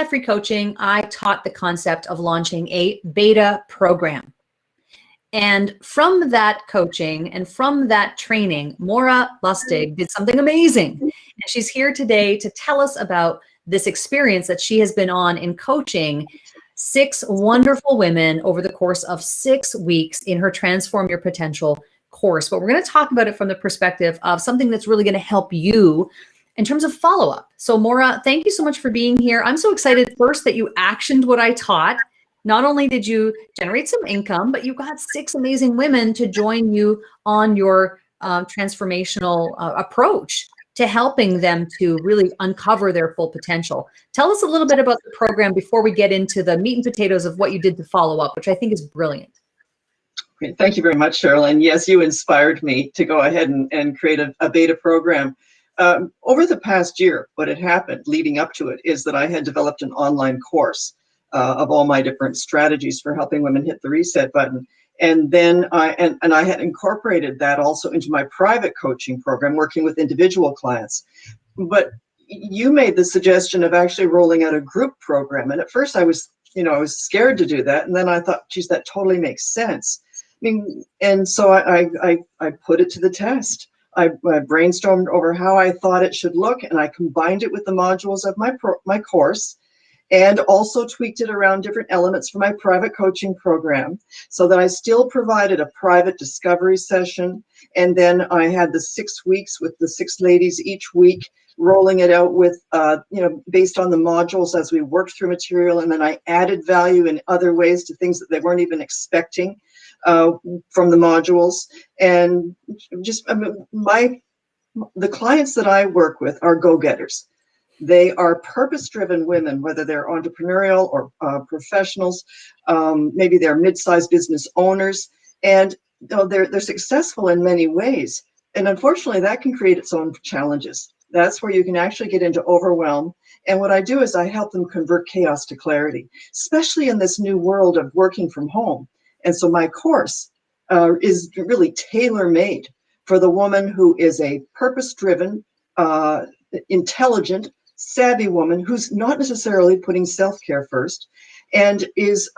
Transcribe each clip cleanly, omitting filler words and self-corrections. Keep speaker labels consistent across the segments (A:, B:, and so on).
A: free coaching, I taught the concept of launching a beta program. And from that coaching and from that training, Maura Lustig did something amazing. And she's here today to tell us about this experience that she has been on in coaching 6 wonderful women over the course of 6 weeks in her Transform Your Potential course. But we're going to talk about it from the perspective of something that's really going to help you in terms of follow-up. So Maura, thank you so much for being here. I'm so excited first that you actioned what I taught. Not only did you generate some income, but you got 6 amazing women to join you on your transformational approach to helping them to really uncover their full potential. Tell us a little bit about the program before we get into the meat and potatoes of what you did to follow up, which I think is brilliant.
B: Great. Thank you very much, Cheryl. And yes, you inspired me to go ahead and create a beta program. Over the past year, what had happened leading up to it is that I had developed an online course of all my different strategies for helping women hit the reset button. And then I had incorporated that also into my private coaching program, working with individual clients. But you made the suggestion of actually rolling out a group program. And at first I was scared to do that. And then I thought, geez, that totally makes sense. I mean, and so I put it to the test. I brainstormed over how I thought it should look, and I combined it with the modules of my course, and also tweaked it around different elements for my private coaching program so that I still provided a private discovery session. And then I had the 6 weeks with the 6 ladies each week, rolling it out with, based on the modules as we worked through material. And then I added value in other ways to things that they weren't even expecting from the modules. And just, the clients that I work with are go-getters. They are purpose-driven women, whether they're entrepreneurial or professionals, maybe they're mid-sized business owners, and they're successful in many ways. And unfortunately, that can create its own challenges. That's where you can actually get into overwhelm. And what I do is I help them convert chaos to clarity, especially in this new world of working from home. And so my course is really tailor-made for the woman who is a purpose-driven, intelligent, savvy woman who's not necessarily putting self-care first and is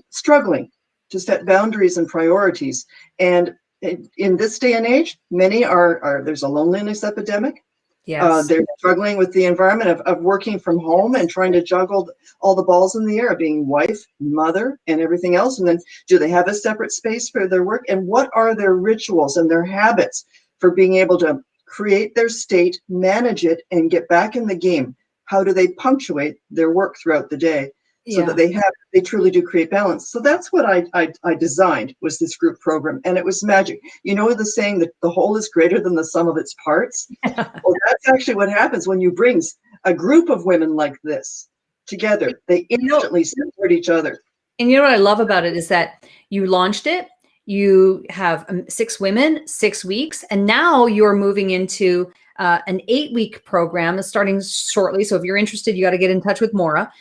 B: struggling to set boundaries and priorities. And in this day and age, many there's a loneliness epidemic.
A: Yes.
B: They're struggling with the environment of working from home and trying to juggle all the balls in the air, being wife, mother, and everything else. And then do they have a separate space for their work? And what are their rituals and their habits for being able to create their state, manage it, and get back in the game? How do they punctuate their work throughout the day so that they truly do create balance? So that's what I designed, was this group program, and it was magic. You know the saying that the whole is greater than the sum of its parts? Well, that's actually what happens when you bring a group of women like this together. They instantly support each other.
A: And you know what I love about it is that you launched it. You have 6 women, 6 weeks, and now you're moving into an 8-week program that's starting shortly. So if you're interested, you got to get in touch with Maura.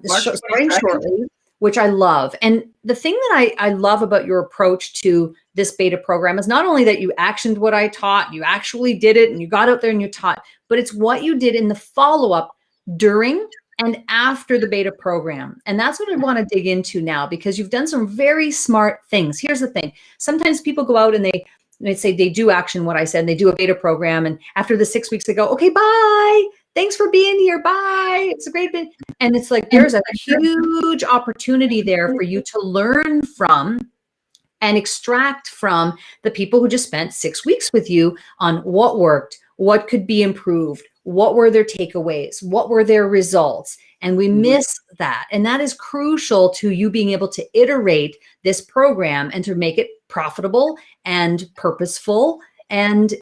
A: Starting shortly, which I love. And the thing that I love about your approach to this beta program is not only that you actioned what I taught, you actually did it and you got out there and you taught, but it's what you did in the follow-up during and after the beta program. And that's what I want to dig into now, because you've done some very smart things. Here's the thing. Sometimes people go out and they say they do action what I said, and they do a beta program. And after the 6 weeks, they go, okay, bye. Thanks for being here. Bye. It's a great bit. And it's like, there's a huge opportunity there for you to learn from and extract from the people who just spent 6 weeks with you on what worked, what could be improved, what were their takeaways, what were their results. And we miss that. And that is crucial to you being able to iterate this program and to make it profitable and purposeful and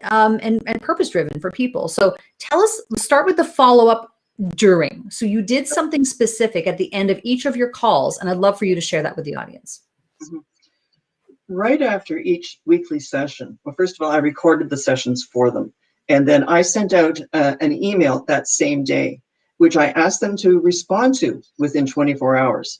A: purpose-driven for people. So tell us, let's start with the follow-up during. So you did something specific at the end of each of your calls, and I'd love for you to share that with the audience.
B: Right after each weekly session, well, first of all, I recorded the sessions for them. And then I sent out an email that same day, which I asked them to respond to within 24 hours.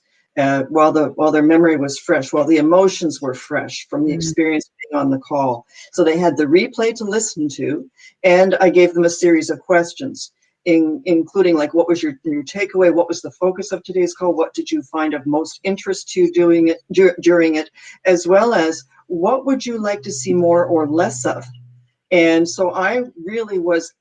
B: While their memory was fresh, while the emotions were fresh from the experience being on the call. So they had the replay to listen to, and I gave them a series of questions. including like what was your takeaway, what was the focus of today's call, what did you find of most interest to doing it during it, as well as what would you like to see more or less of. And so I really was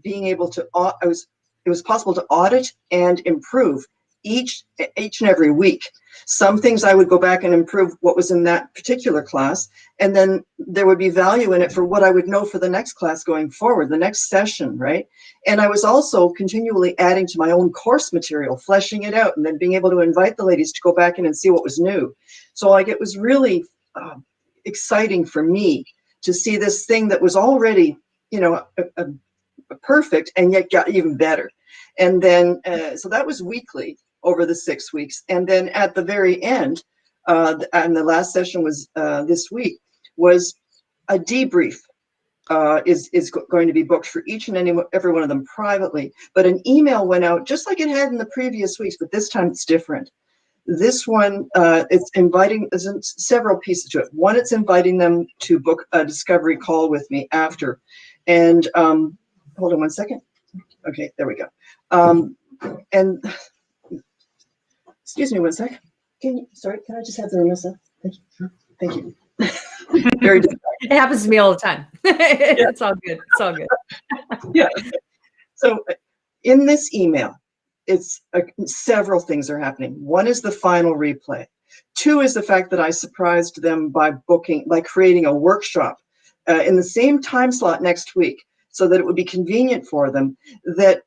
B: being able to, it was possible to audit and improve each and every week. Some things I would go back and improve what was in that particular class, and then there would be value in it for what I would know for the next class going forward, the next session, right? And I was also continually adding to my own course material, fleshing it out, and then being able to invite the ladies to go back in and see what was new. So like it was really exciting for me to see this thing that was already, you know, perfect and yet got even better. And then, so that was weekly over the 6 weeks. And then at the very end, and the last session was this week, was a debrief is going to be booked for each and every one of them privately. But an email went out just like it had in the previous weeks, but this time it's different. This one, it's inviting, there's several pieces to it. One, it's inviting them to book a discovery call with me after. And hold on one second. Okay, there we go. And excuse me one sec. Can I just have the Ramissa? Thank you. Sure. Thank you. Very difficult.
A: It happens to me all the time. It's all good. It's all good.
B: Yeah. So in this email, it's several things are happening. One is the final replay. Two is the fact that I surprised them by creating a workshop in the same time slot next week, so that it would be convenient for them, that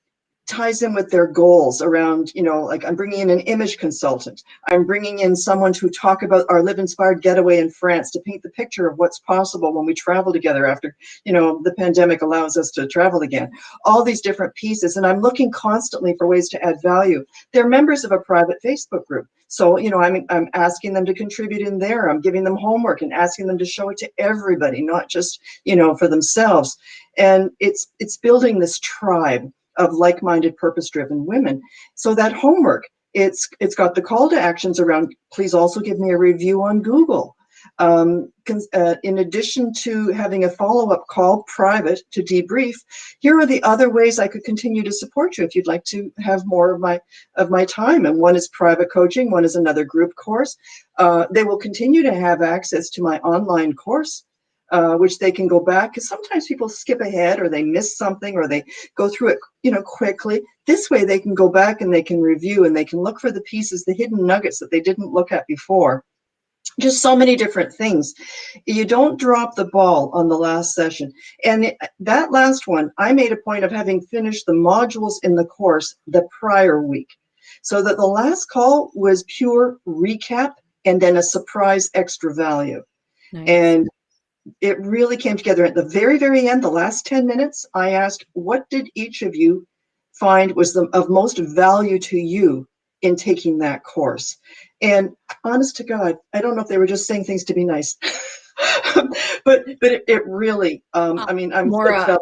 B: ties in with their goals around, you know, like I'm bringing in an image consultant. I'm bringing in someone to talk about our Live Inspired getaway in France, to paint the picture of what's possible when we travel together after, you know, the pandemic allows us to travel again. All these different pieces. And I'm looking constantly for ways to add value. They're members of a private Facebook group. So, you know, I'm asking them to contribute in there. I'm giving them homework and asking them to show it to everybody, not just, you know, for themselves. And it's building this tribe of like-minded, purpose-driven women. So that homework, it's got the call to actions around, please also give me a review on Google. In addition to having a follow-up call private to debrief, here are the other ways I could continue to support you if you'd like to have more of my time. And one is private coaching, one is another group course. They will continue to have access to my online course, which they can go back, because sometimes people skip ahead or they miss something or they go through it, you know, quickly. This way they can go back and they can review and they can look for the pieces, the hidden nuggets that they didn't look at before. Just so many different things. You don't drop the ball on the last session. And that last one, I made a point of having finished the modules in the course the prior week, so that the last call was pure recap and then a surprise extra value. Nice. And it really came together at the very, very end, the last 10 minutes. I asked, what did each of you find was of most value to you in taking that course? And honest to God, I don't know if they were just saying things to be nice, but it really, I mean, I'm
A: Maura,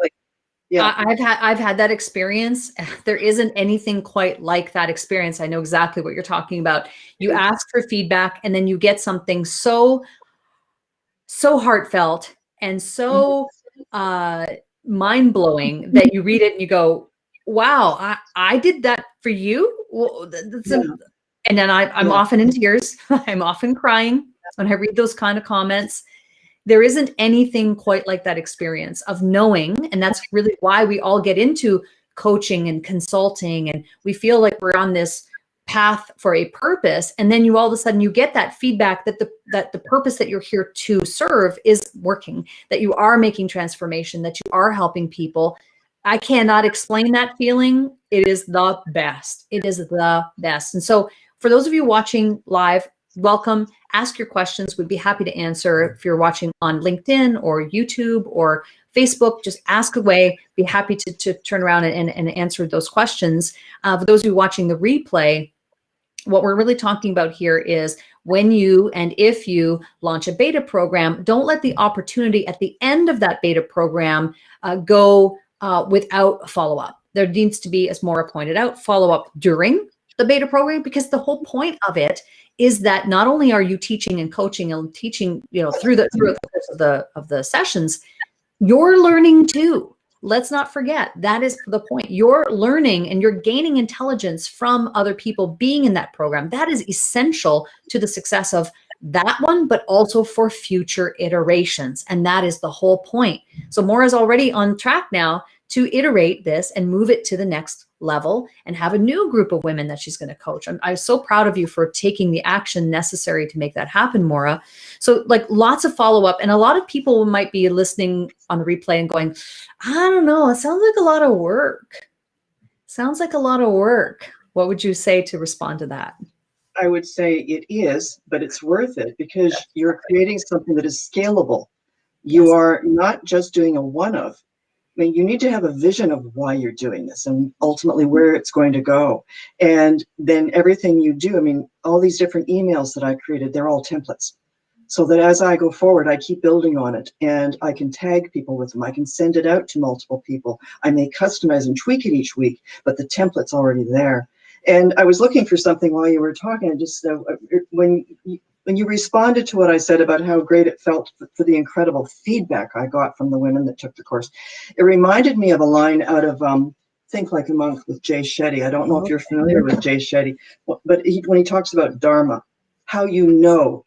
A: yeah. I've had that experience. There isn't anything quite like that experience. I know exactly what you're talking about. You ask for feedback and then you get something so heartfelt and so mind-blowing that you read it and you go, wow, I did that for you. Well, and then I'm often in tears. I'm often crying when I read those kind of comments. There isn't anything quite like that experience of knowing. And that's really why we all get into coaching and consulting. And we feel like we're on this path for a purpose. And then you all of a sudden you get that feedback that the purpose that you're here to serve is working, that you are making transformation, that you are helping people. I cannot explain that feeling. It is the best. It is the best. And so for those of you watching live, welcome. Ask your questions. We'd be happy to answer. If you're watching on LinkedIn or YouTube or Facebook, just ask away. Be happy to turn around and answer those questions. For those of you watching the replay, what we're really talking about here is when you and if you launch a beta program, don't let the opportunity at the end of that beta program go without follow-up. There needs to be, as Maura pointed out, follow-up during the beta program, because the whole point of it is that not only are you teaching and coaching and teaching, you know, through the course of the sessions, you're learning too. let's not forget, that is the point. You're learning and you're gaining intelligence from other people being in that program. That is essential to the success of that one, but also for future iterations. And that is the whole point. So Maura's already on track now to iterate this and move it to the next level and have a new group of women that she's going to coach. I'm so proud of you for taking the action necessary to make that happen, Maura. So like lots of follow-up, and a lot of people might be listening on the replay and going, I don't know, it sounds like a lot of work. Sounds like a lot of work. What would you say to respond to that?
B: I would say it is, but it's worth it because you're creating something that is scalable. You are not just doing a one-of. I mean, you need to have a vision of why you're doing this and ultimately where it's going to go. And then everything you do, I mean, all these different emails that I created, they're all templates. So that as I go forward, I keep building on it and I can tag people with them. I can send it out to multiple people. I may customize and tweak it each week, but the template's already there. And I was looking for something while you were talking. I just, when you responded to what I said about how great it felt for the incredible feedback I got from the women that took the course, it reminded me of a line out of Think Like a Monk with Jay Shetty. I don't know if you're familiar with Jay Shetty, but when he talks about Dharma, how you know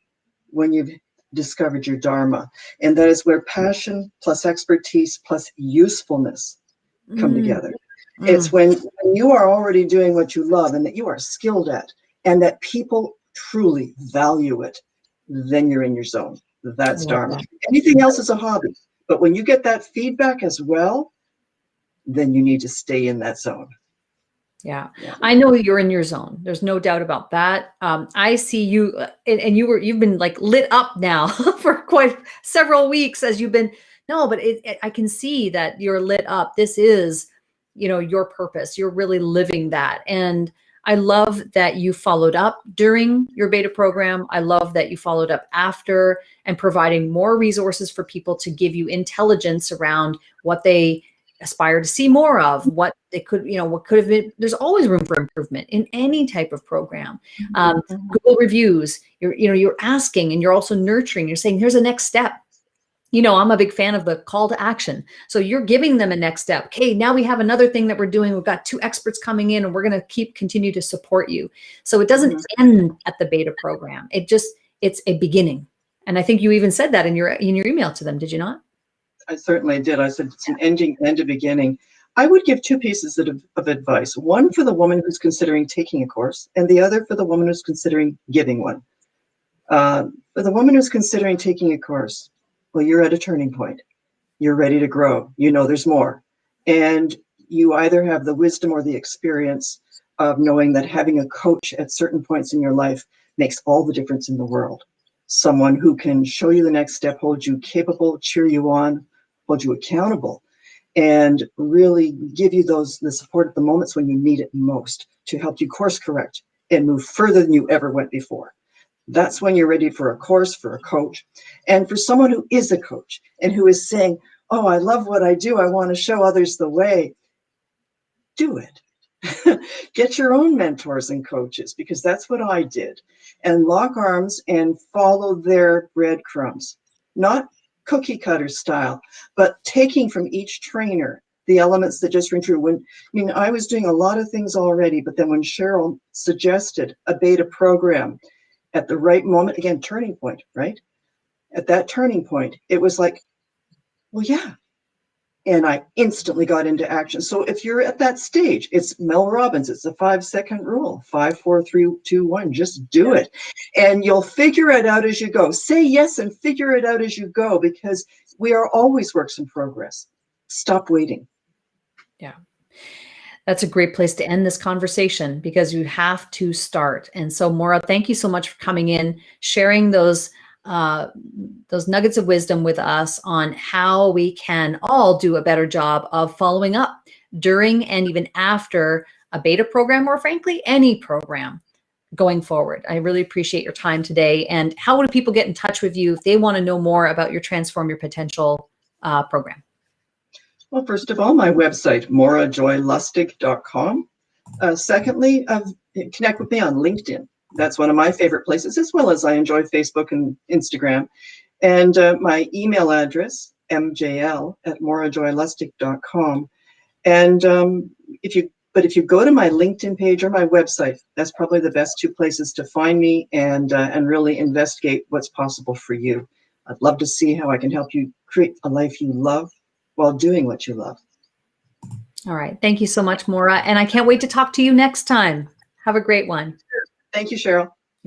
B: when you've discovered your Dharma. And that is where passion plus expertise plus usefulness come together. It's when you are already doing what you love and that you are skilled at and that people truly value it, then you're in your zone. That's Dharma. Anything else is a hobby. But when you get that feedback as well, then you need to stay in that zone.
A: Yeah, I know you're in your zone. There's no doubt about that. I see you, and you've been like lit up now for quite several weeks as you've been. No, but I can see that you're lit up. This is, your purpose. You're really living that, and I love that you followed up during your beta program. I love that you followed up after and providing more resources for people to give you intelligence around what they aspire to see more of, what they could, what could have been. There's always room for improvement in any type of program. Google reviews, you're asking and you're also nurturing. You're saying, here's a next step. I'm a big fan of the call to action. So you're giving them a next step. Okay, now we have another thing that we're doing. We've got 2 experts coming in and we're going to continue to support you. So it doesn't end at the beta program. It's a beginning. And I think you even said that in your email to them, did you not?
B: I certainly did. I said it's an ending and a beginning. I would give 2 pieces of advice. One for the woman who's considering taking a course, and the other for the woman who's considering giving one. For the woman who's considering taking a course, well, you're at a turning point. You're ready to grow. There's more. And you either have the wisdom or the experience of knowing that having a coach at certain points in your life makes all the difference in the world. Someone who can show you the next step, hold you capable, cheer you on, hold you accountable, and really give you the support at the moments when you need it most to help you course correct and move further than you ever went before. That's when you're ready for a course, for a coach. And for someone who is a coach and who is saying, oh, I love what I do, I want to show others the way, do it. Get your own mentors and coaches, because that's what I did. And lock arms and follow their breadcrumbs. Not cookie cutter style, but taking from each trainer the elements that just ring true. I was doing a lot of things already, but then when Cheryl suggested a beta program at the right moment, again, turning point, right? At that turning point, it was like, well, yeah. And I instantly got into action. So if you're at that stage, it's Mel Robbins. It's a 5-second rule, 5, 4, 3, 2, 1. Just do it. And you'll figure it out as you go. Say yes and figure it out as you go, because we are always works in progress. Stop waiting.
A: Yeah. That's a great place to end this conversation, because you have to start. And so, Maura, thank you so much for coming in, sharing those nuggets of wisdom with us on how we can all do a better job of following up during and even after a beta program, or frankly, any program going forward. I really appreciate your time today. And how would people get in touch with you if they want to know more about your Transform Your Potential program?
B: Well, first of all, my website, maurajoylustig.com. Secondly, connect with me on LinkedIn. That's one of my favorite places, as well as I enjoy Facebook and Instagram. And my email address maurajoylustig.com. And if you go to my LinkedIn page or my website, that's probably the best two places to find me and really investigate what's possible for you. I'd love to see how I can help you create a life you love while doing what you love.
A: All right. Thank you so much, Maura. And I can't wait to talk to you next time. Have a great one.
B: Thank you, Cheryl.